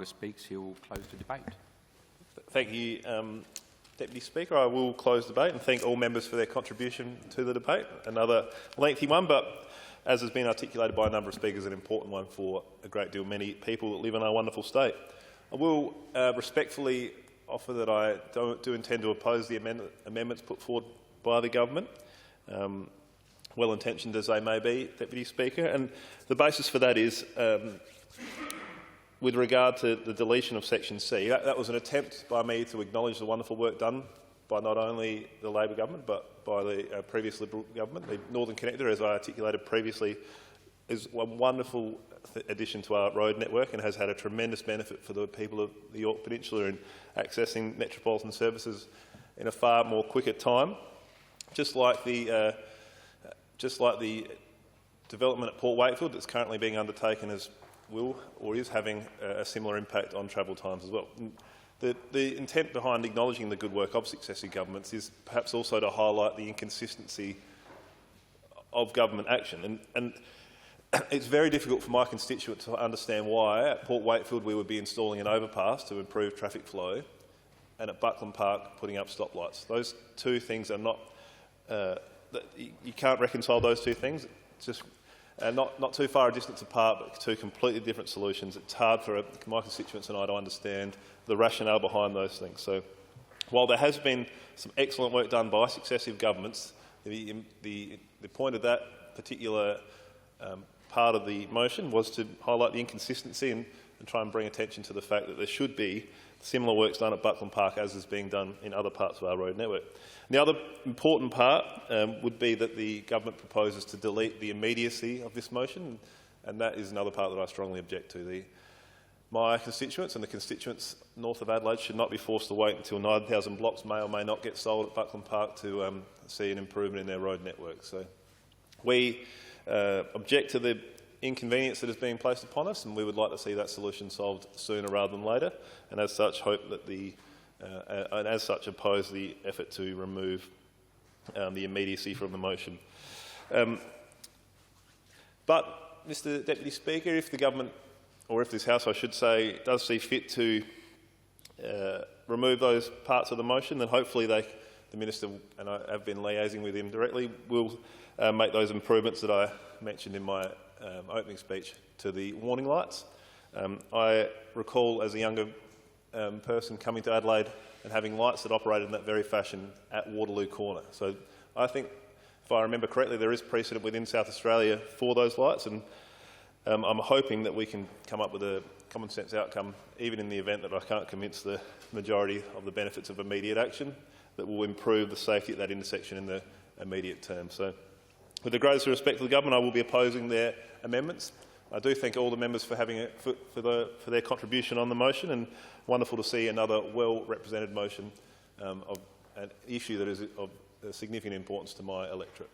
Speaks, he'll close the debate. Thank you, Deputy Speaker. I will close the debate and thank all members for their contribution to the debate. Another lengthy one, but as has been articulated by a number of speakers, an important one for a great deal many people that live in our wonderful state. I will respectfully offer that I do intend to oppose the amendments put forward by the government, well-intentioned as they may be, Deputy Speaker, and the basis for that is with regard to the deletion of Section C. That was an attempt by me to acknowledge the wonderful work done by not only the Labor government but by the previous Liberal government. The Northern Connector, as I articulated previously, is a wonderful addition to our road network and has had a tremendous benefit for the people of the Yorke Peninsula in accessing metropolitan services in a far more quicker time. Just like the development at Port Wakefield that's currently being undertaken is having a similar impact on travel times as well. The intent behind acknowledging the good work of successive governments is perhaps also to highlight the inconsistency of government action. And it's very difficult for my constituents to understand why at Port Wakefield we would be installing an overpass to improve traffic flow and at Buckland Park putting up stoplights. Those two things are not... you can't reconcile those two things. It's just not too far a distance apart, but two completely different solutions. It's hard for my constituents and I to understand the rationale behind those things. So, while there has been some excellent work done by successive governments, the point of that particular part of the motion was to highlight the inconsistency and try and bring attention to the fact that there should be similar works done at Buckland Park as is being done in other parts of our road network. And the other important part would be that the government proposes to delete the immediacy of this motion, and that is another part that I strongly object to. My constituents and the constituents north of Adelaide should not be forced to wait until 9,000 blocks may or may not get sold at Buckland Park to see an improvement in their road network. So we object to the inconvenience that is being placed upon us, and we would like to see that solution solved sooner rather than later, and as such hope that oppose the effort to remove the immediacy from the motion. But, Mr Deputy Speaker, if the government, or if this House I should say, does see fit to remove those parts of the motion, then hopefully the Minister, and I have been liaising with him directly, will make those improvements that I mentioned in my opening speech to the warning lights. I recall as a younger person coming to Adelaide and having lights that operated in that very fashion at Waterloo Corner. So I think, if I remember correctly, there is precedent within South Australia for those lights, and I'm hoping that we can come up with a common sense outcome, even in the event that I can't convince the majority of the benefits of immediate action, that will improve the safety at that intersection in the immediate term. So, with the greatest respect for the government, I will be opposing their amendments. I do thank all the members for having for their contribution on the motion, and wonderful to see another well-represented motion of an issue that is of significant importance to my electorate.